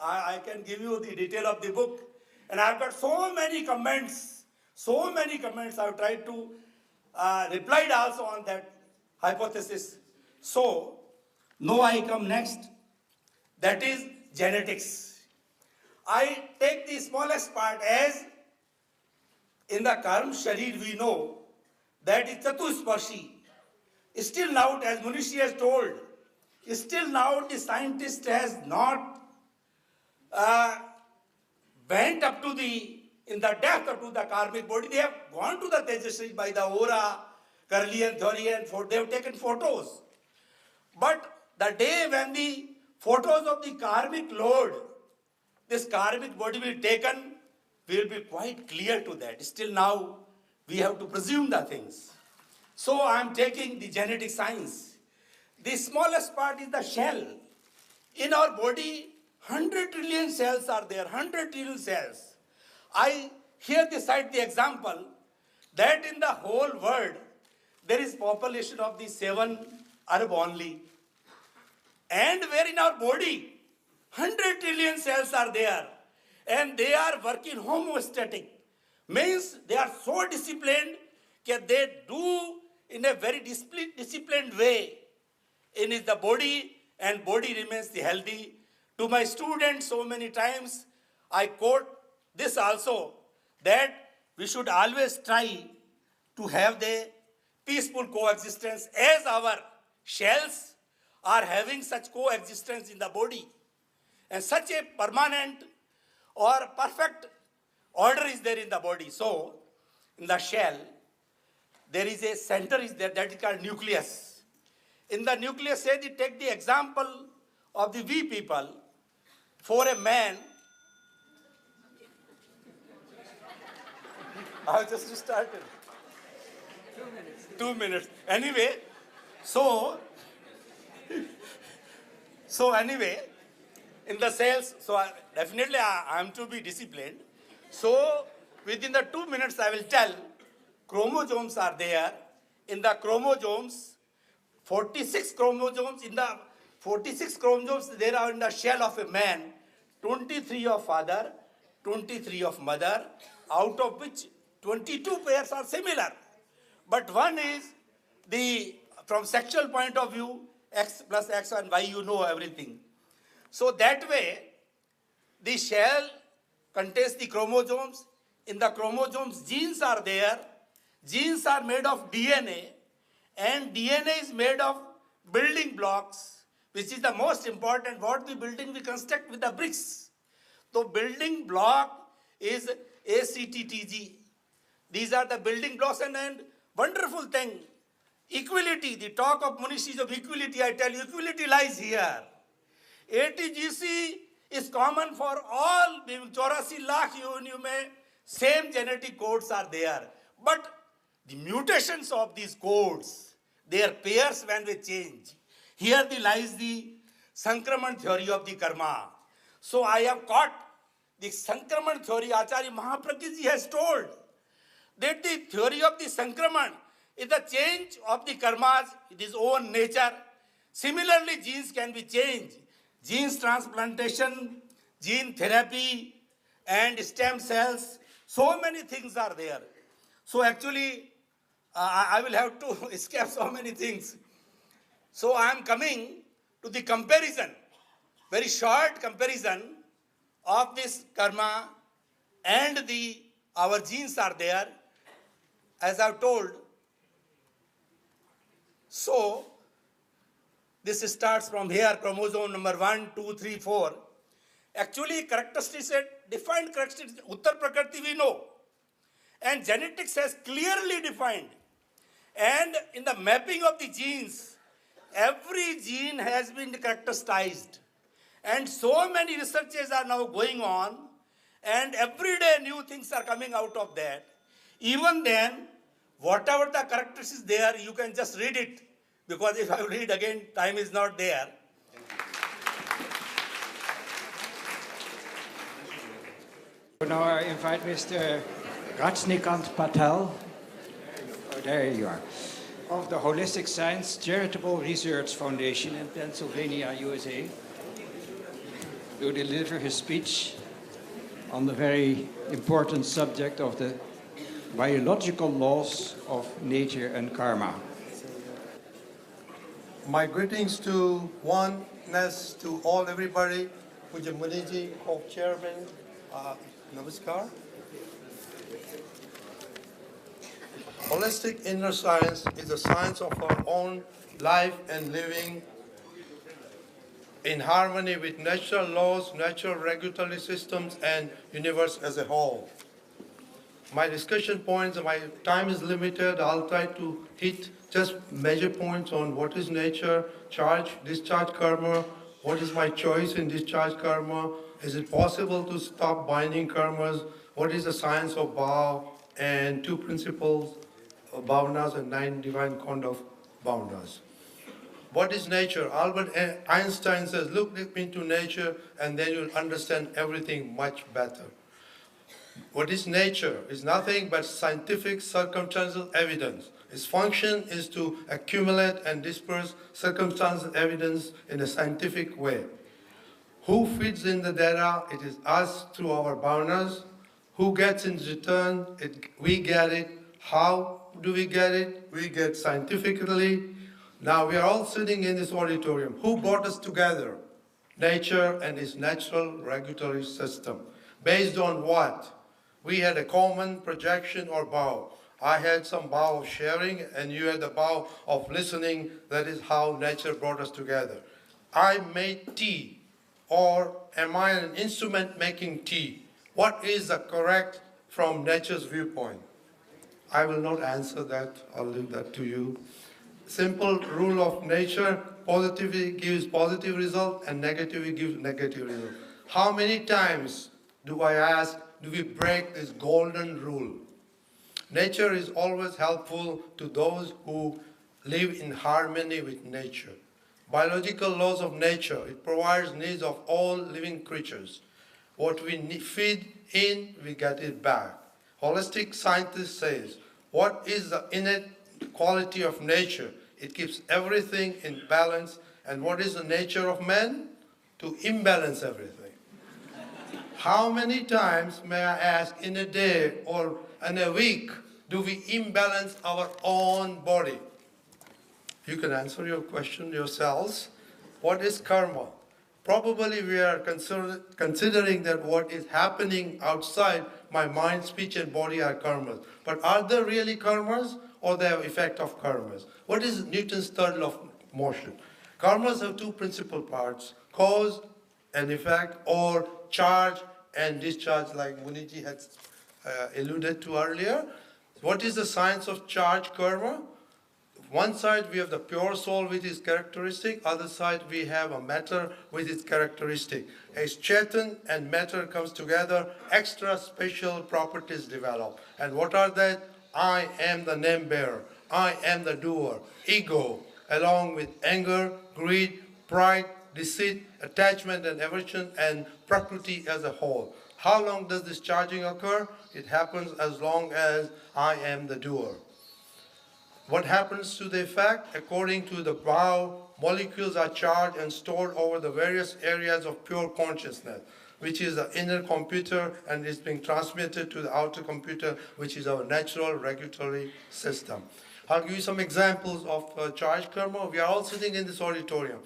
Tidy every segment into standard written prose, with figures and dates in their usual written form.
I can give you the detail of the book. And I've got so many comments, so many comments. I've tried to reply also on that hypothesis. So, now I come next. That is genetics. I take the smallest part as in the Karm Sharir we know that is Chatusparshi. Still now, as Munishi has told, still now the scientist has not went up to in the depth up to the karmic body. They have gone to the Tejasri by the aura, Carlian theory, and they have taken photos. But the day when the photos of the karmic load, this karmic body will be taken, we will be quite clear to that. Still now, we have to presume the things. So I am taking the genetic science. The smallest part is the shell. In our body, 100 trillion cells are there, 100 trillion cells. I here cite the example that in the whole world, there is population of the 7 Arab only. And where in our body, 100 trillion cells are there. And they are working homeostatic. Means they are so disciplined that they do in a very disciplined way in the body, and body remains healthy. To my students so many times, I quote this also, that we should always try to have the peaceful coexistence as our shells are having such coexistence in the body. And such a permanent or perfect order is there in the body. So, in the shell, there is a center is there that is called nucleus. In the nucleus, say, take the example of the we people. For a man, I have just started. 2 minutes. Anyway, so anyway, in the cells, so definitely I am to be disciplined. So within the 2 minutes I will tell, chromosomes are there. In the chromosomes, 46 chromosomes, in the 46 chromosomes there are in the shell of a man, 23 of father, 23 of mother, out of which 22 pairs are similar. But one is from sexual point of view, X plus X and Y, you know everything. So that way, the shell contains the chromosomes. In the chromosomes, genes are there. Genes are made of DNA, and DNA is made of building blocks, which is the most important. What the building we construct with the bricks. So building block is ACTTG. These are the building blocks, and wonderful thing, equality. The talk of Munishi of equality, I tell you, equality lies here. ATGC is common for all, 84 lakh you may, same genetic codes are there. But the mutations of these codes, their pairs when they change. Here lies the Sankraman theory of the karma. So I have caught the Sankraman theory. Acharya Mahapragya has told that the theory of the Sankraman is the change of the karmas in its own nature. Similarly, genes can be changed. Genes transplantation, gene therapy, and stem cells. So many things are there. So actually, I will have to escape so many things. So I am coming to the comparison, very short comparison of this karma, and our genes are there, as I have told. So this starts from here, chromosome number 1, 2, 3, 4. Actually, characteristics, defined characteristics, Uttar Prakriti we know. And genetics has clearly defined. And in the mapping of the genes, every gene has been characterized. And so many researches are now going on, and every day new things are coming out of that. Even then, whatever the characteristics there, you can just read it, because if I read again, time is not there. Now I invite Mr. Rajnikant Patel, oh, there you are, of the Holistic Science Charitable Research Foundation in Pennsylvania, USA. to deliver his speech on the very important subject of the biological laws of nature and karma. My greetings to oneness to all everybody. Puja Muniji, co-chairman, namaskar. Holistic inner science is the science of our own life and living in harmony with natural laws, natural regulatory systems, and universe as a whole. My discussion points, my time is limited. I'll try to hit just major points on what is nature, charge, discharge karma, what is my choice in discharge karma, is it possible to stop binding karmas, what is the science of Bao, and two principles of bhavanas and 9 divine conduct bhavanas. What is nature? Albert Einstein says, look into nature and then you'll understand everything much better. What is nature? It's nothing but scientific circumstantial evidence. Its function is to accumulate and disperse circumstantial evidence in a scientific way. Who feeds in the data? It is us through our bhavanas. Who gets in return? We get it. How do we get it? We get scientifically. Now we are all sitting in this auditorium. Who brought us together? Nature and its natural regulatory system. Based on what? We had a common projection or bow. I had some bow of sharing and you had the bow of listening. That is how nature brought us together. I made tea, or am I an instrument making tea? What is the correct from nature's viewpoint? I will not answer that. I'll leave that to you. Simple rule of nature, positivity gives positive result and negativity gives negative result. How many times do I ask, do we break this golden rule? Nature is always helpful to those who live in harmony with nature. Biological laws of nature, it provides needs of all living creatures. What we feed in, we get it back. Holistic scientist says, what is the innate quality of nature? It keeps everything in balance. And what is the nature of man? To imbalance everything. How many times, may I ask, in a day or in a week, do we imbalance our own body? You can answer your question yourselves. What is karma? Probably we are considering that what is happening outside my mind, speech, and body are karmas. But are they really karmas or they have effect of karmas? What is Newton's third law of motion? Karmas have two principal parts, cause and effect, or charge and discharge, like Muniji had alluded to earlier. What is the science of charge karma? One side we have the pure soul with its characteristic, other side we have a matter with its characteristic. As Chetan and matter comes together, extra special properties develop. And what are they? I am the name bearer, I am the doer, ego, along with anger, greed, pride, deceit, attachment and aversion, and prakriti as a whole. How long does this charging occur? It happens as long as I am the doer. What happens to the effect? According to the Bao, molecules are charged and stored over the various areas of pure consciousness, which is the inner computer, and is being transmitted to the outer computer, which is our natural regulatory system. I'll give you some examples of charge karma. We are all sitting in this auditorium.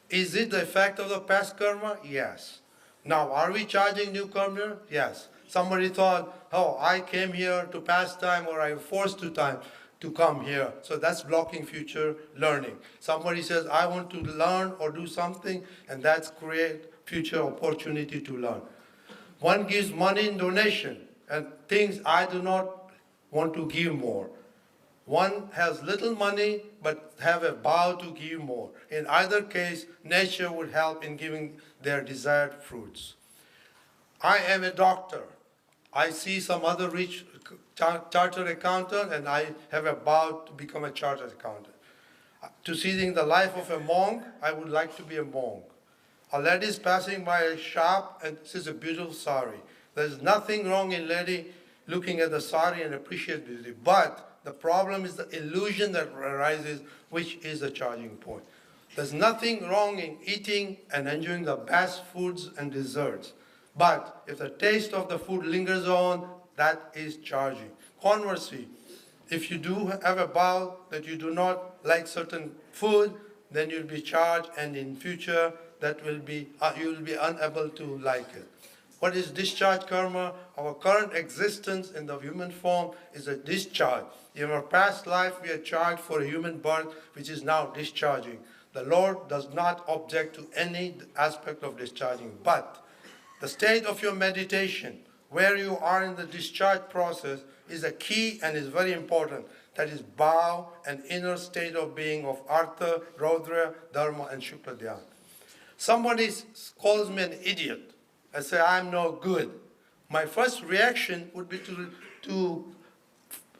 Is it the effect of the past karma? Yes. Now, are we charging new karma? Yes. Somebody thought, oh, I came here to pass time, or I was forced to come here. So that's blocking future learning. Somebody says, I want to learn or do something, and that's create future opportunity to learn. One gives money in donation and thinks, I do not want to give more. One has little money but have a vow to give more. In either case, nature would help in giving their desired fruits. I am a doctor. I see some other rich chartered accountant and I have a vow to become a chartered accountant. To seeing the life of a monk, I would like to be a monk. A lady is passing by a shop and sees a beautiful sari. There's nothing wrong in lady looking at the sari and appreciate beauty. But the problem is the illusion that arises, which is the charging point. There's nothing wrong in eating and enjoying the best foods and desserts. But if the taste of the food lingers on, that is charging. Conversely, if you do have a bow that you do not like certain food, then you'll be charged, and in future that will be you will be unable to like it. What is discharge karma? Our current existence in the human form is a discharge. In our past life, we are charged for a human birth, which is now discharging. The Lord does not object to any aspect of discharging, but the state of your meditation, where you are in the discharge process, is a key and is very important. That is Bhav, an inner state of being of Artha, Raudra, Dharma, and Shukla Dhyana. Somebody calls me an idiot. I say, I'm no good. My first reaction would be to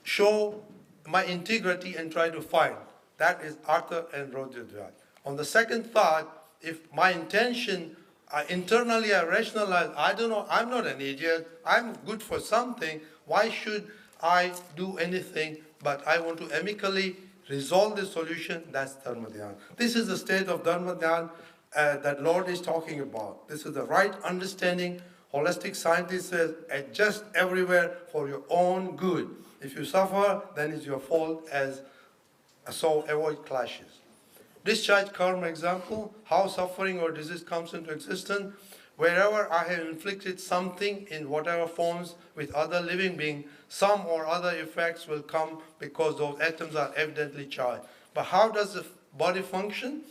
show my integrity and try to find. That is Artha and Raudra Dhyana. On the second thought, if my intention, internally I rationalize, I don't know, I'm not an idiot, I'm good for something, why should I do anything, but I want to amicably resolve the solution, that's Dharma Dhyana. This is the state of Dharma Dhyana that Lord is talking about. This is the right understanding. Holistic scientist says, adjust everywhere for your own good. If you suffer, then it's your fault, so avoid clashes. Discharge karma example, how suffering or disease comes into existence. Wherever I have inflicted something in whatever forms with other living being, some or other effects will come because those atoms are evidently charged. But how does the body function?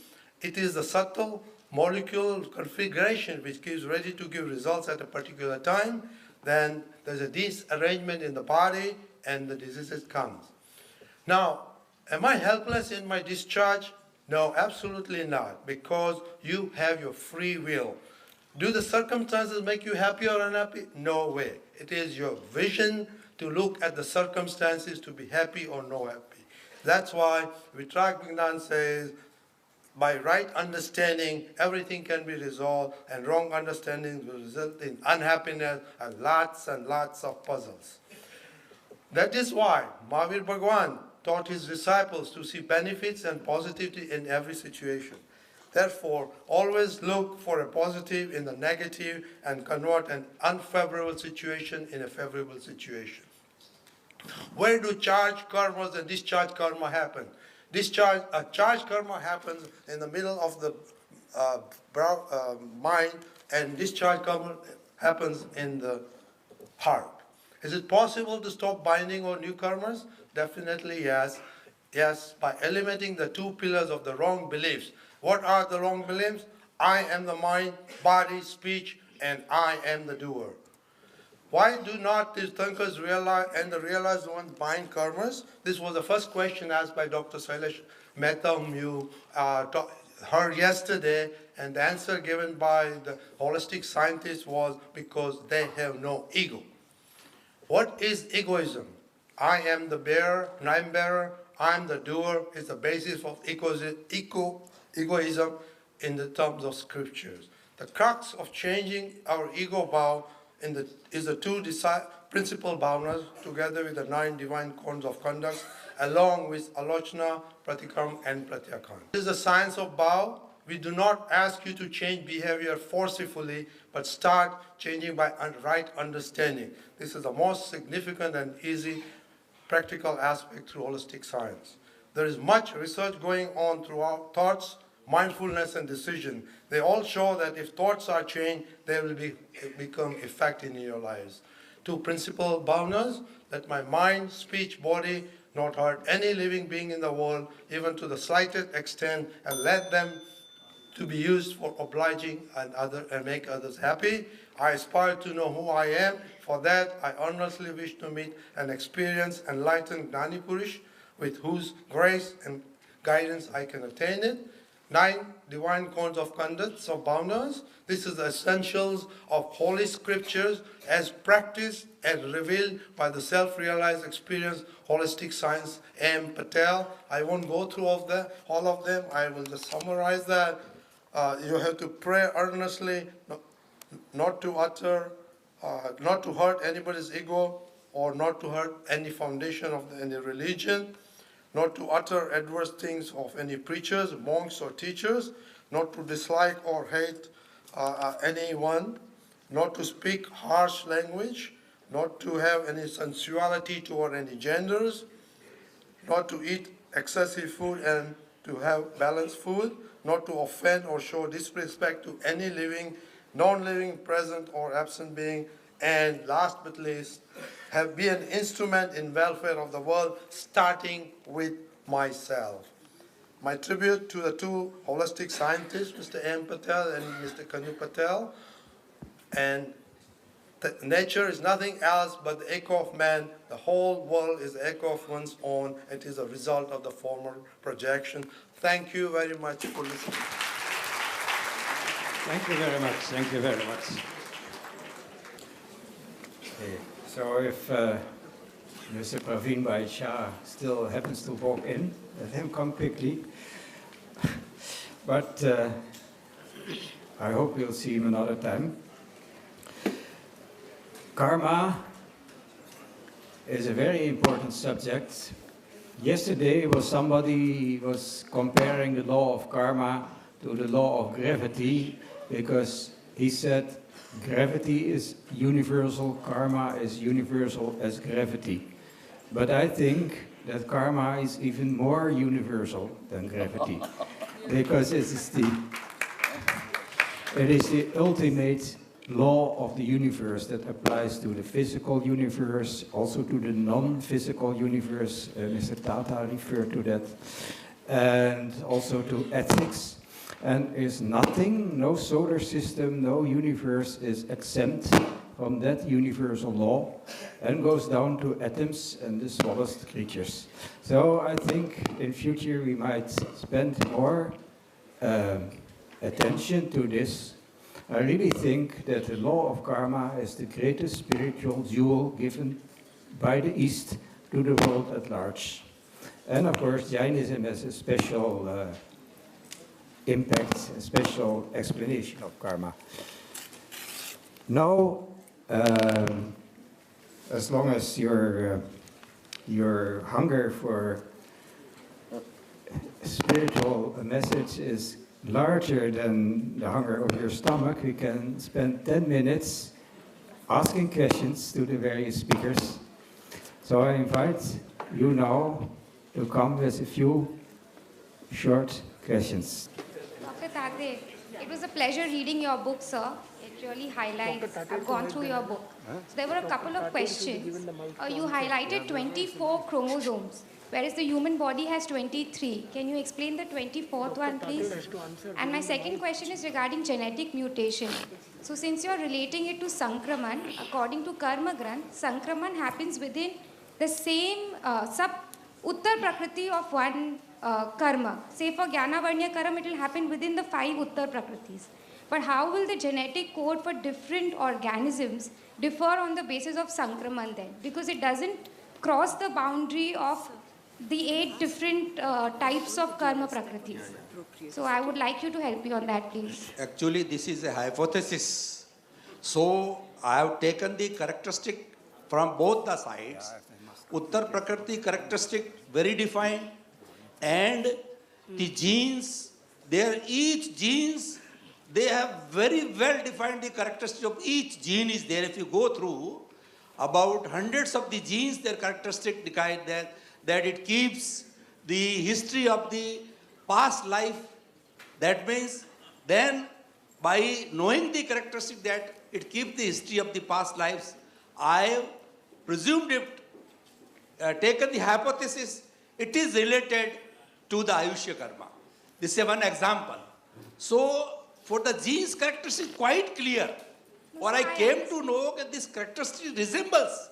It is the subtle molecular configuration which gives ready to give results at a particular time. Then there's a disarrangement in the body and the disease comes. Now, am I helpless in my discharge? No, absolutely not, because you have your free will. Do the circumstances make you happy or unhappy? No way. It is your vision to look at the circumstances to be happy or no happy. That's why Vitrak says, by right understanding, everything can be resolved, and wrong understanding will result in unhappiness and lots of puzzles. That is why Mahavir Bhagwan taught his disciples to see benefits and positivity in every situation. Therefore, always look for a positive in the negative and convert an unfavorable situation in a favorable situation. Where do charge karmas and discharge karma happen? Charge karma happens in the middle of the mind, and discharge karma happens in the heart. Is it possible to stop binding on new karmas? Definitely yes. Yes, by eliminating the two pillars of the wrong beliefs. What are the wrong beliefs? I am the mind, body, speech, and I am the doer. Why do not these thinkers realize and the realized ones bind karmas? This was the first question asked by Dr. Sailesh Mehta, whom you heard yesterday, and the answer given by the holistic scientists was because they have no ego. What is egoism? I am the bearer, name bearer, I am the doer is the basis of egoism in the terms of scriptures. The crux of changing our ego bhav is the two principal bhavnas together with the 9 divine codes of conduct along with alochana, pratikram and pratyakhan. This is the science of bhav. We do not ask you to change behavior forcefully, but start changing by right understanding. This is the most significant and easy practical aspect through holistic science. There is much research going on throughout thoughts, mindfulness, and decision. They all show that if thoughts are changed, they will become effective in your lives. Two principal bhavnas, that my mind, speech, body not hurt any living being in the world, even to the slightest extent, and let them to be used for obliging and make others happy. I aspire to know who I am. For that, I earnestly wish to meet and experience enlightened Gnani Purush, with whose grace and guidance I can attain it. 9 divine codes of conduct, so bhavnas. This is the essentials of holy scriptures as practiced and revealed by the self-realized experience, holistic science, M. Patel. I won't go through all of them. I will just summarize that. You have to pray earnestly, not to hurt anybody's ego, or not to hurt any foundation of any religion. not to utter adverse things of any preachers, monks, or teachers, not to dislike or hate anyone, not to speak harsh language, not to have any sensuality toward any genders, not to eat excessive food and to have balanced food, not to offend or show disrespect to any living, non-living, present or absent being, and last but least, be an instrument in welfare of the world, starting with myself. My tribute to the two holistic scientists, Mr. M. Patel and Mr. Kanu Patel, and nature is nothing else but the echo of man. The whole world is the echo of one's own. It is a result of the former projection. Thank you very much for listening. Thank you very much. Thank you very much. Okay. So if Mr. Praveen Bhai Shah still happens to walk in, let him come quickly. But I hope we'll see him another time. Karma is a very important subject. Yesterday somebody was comparing the law of karma to the law of gravity, because he said gravity is universal, karma is universal as gravity. But I think that karma is even more universal than gravity, because it is the ultimate law of the universe that applies to the physical universe, also to the non-physical universe. Mr. Tata referred to that, and also to ethics. And is nothing, no solar system, no universe is exempt from that universal law, and goes down to atoms and the smallest creatures. So I think in future we might spend more attention to this. I really think that the law of karma is the greatest spiritual jewel given by the East to the world at large. And of course, Jainism has a special impact, a special explanation of karma. Now, as long as your hunger for spiritual message is larger than the hunger of your stomach, we can spend 10 minutes asking questions to the various speakers. So I invite you now to come with a few short questions. Dr. Tagde, it was a pleasure reading your book, sir. It really highlights, I've gone through your book. So there were a couple of questions. You highlighted 24 chromosomes, whereas the human body has 23. Can you explain the 24th one, please? And my second question is regarding genetic mutation. So since you're relating it to Sankraman, according to Karma Granth, Sankraman happens within the same Uttar Prakriti of one karma. Say for Jnana Varnya Karma, it will happen within the 5 Uttar Prakritis. But how will the genetic code for different organisms differ on the basis of Sankraman then? Because it doesn't cross the boundary of the 8 different types of karma prakritis. So I would like you to help me on that, please. Actually, this is a hypothesis. So I have taken the characteristic from both the sides. Uttar Prakriti characteristic very defined, and the genes, each genes, they have very well defined the characteristic of each gene is there. If you go through about hundreds of the genes, their characteristic decide that it keeps the history of the past life. That means then by knowing the characteristic that it keeps the history of the past lives, I have presumed it, taken the hypothesis, it is related to the Ayushya karma. This is one example. So for the genes characteristic quite clear, or I came to know that this characteristic resembles.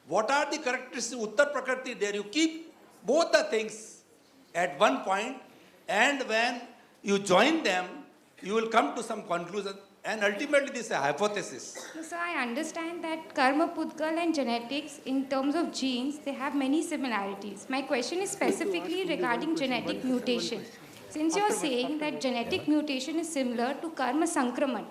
What are the characteristics of Uttar Prakriti? There you keep both the things at one point, and when you join them, you will come to some conclusion, and ultimately this is a hypothesis. So I understand that karma pudgal and genetics, in terms of genes, they have many similarities. My question is specifically regarding genetic mutation. Since you are saying that genetic mutation is similar to karma sankraman,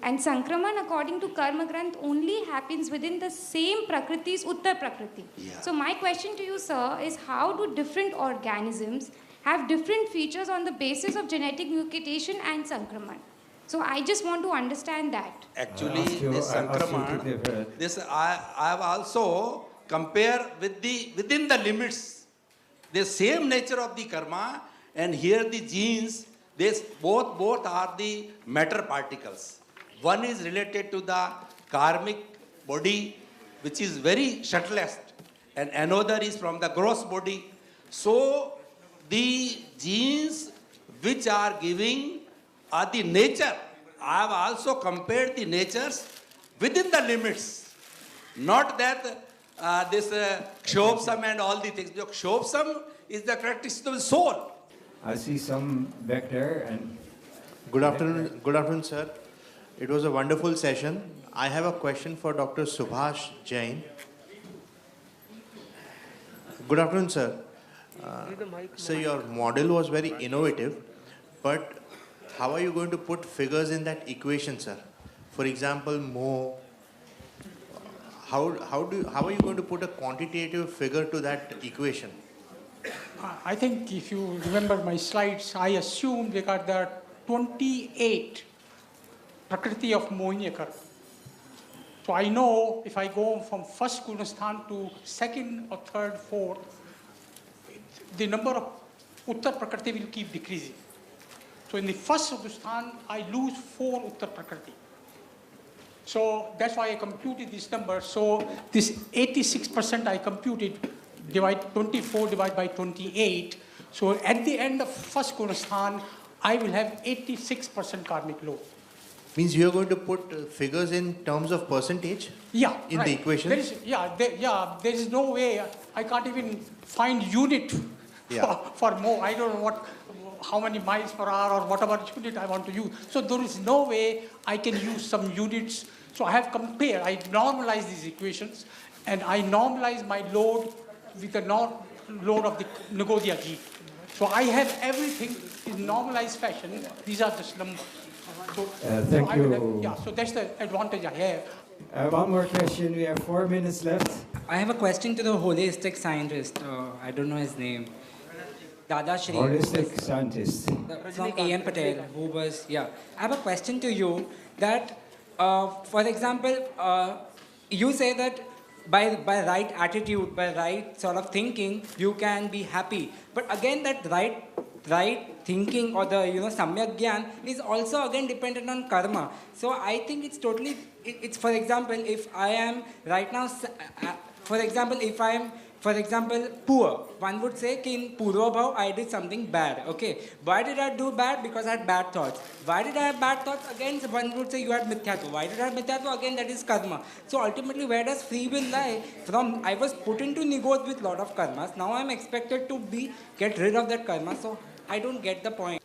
And Sankraman, according to Karma Granth, only happens within the same Prakriti's Uttar Prakriti. Yeah. So my question to you, sir, is how do different organisms have different features on the basis of genetic mutation and Sankraman? So I just want to understand that. Actually, ask you- this I ask you to Sankraman, give, this I have also compare with the within the limits, the same nature of the karma, and here the genes, this both are the matter particles. One is related to the karmic body, which is very subtlest, and another is from the gross body. So the genes which are giving are the nature. I have also compared the natures within the limits. Not that this Kshopsam and all the things. Because Kshopsam is the characteristic of the soul. I see some back there and Good afternoon, sir. It was a wonderful session. I have a question for Dr. Subhash Jain. Good afternoon, sir. So your model was very innovative, but how are you going to put figures in that equation, sir? For example, Mo. How are you going to put a quantitative figure to that equation? I think if you remember my slides, I assumed because there are 28 Prakriti of Mohiniyakar. So I know if I go from first Gunasthan to second or third, fourth, the number of Uttar Prakriti will keep decreasing. So in the first Gunasthan, I lose 4 Uttar Prakriti. So that's why I computed this number. So this 86% I computed, divide 24 divided by 28. So at the end of first Gunasthan, I will have 86% karmic load. Means you are going to put figures in terms of percentage? Yeah, In the right. equation? There is, there is no way, I can't even find unit Yeah. for more. I don't know how many miles per hour or whatever unit I want to use. So there is no way I can use some units. So I have compared, I normalize these equations and I normalize my load with the load of the Nagodia G. So I have everything in normalized fashion. These are just numbers. So, thank I will you. have, so that's the advantage I have. one more question. We have 4 minutes left. I have a question to the holistic scientist. I don't know his name. Dada Shri. Holistic scientist. From A.M. Patel, who was, yeah. I have a question to you that, for example, you say that by right attitude, by right sort of thinking, you can be happy. But again, that right thinking or the, samyak gyan is also again dependent on karma. So I think it's totally, it's for example, if I am right now, for example, poor. One would say कि in Purva Bhav I did something bad. Okay. Why did I do bad? Because I had bad thoughts. Why did I have bad thoughts? Again, one would say you had mithyatva. Why did I have mithyatva? Again, that is karma. So ultimately, where does free will lie? From I was put into nigod with lot of karmas. Now I am expected to get rid of that karma. So I don't get the point.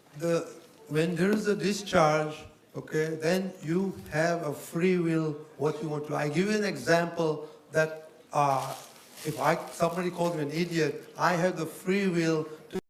When there is a discharge, okay, then you have a free will what you want to. I give you an example that if somebody calls me an idiot, I have the free will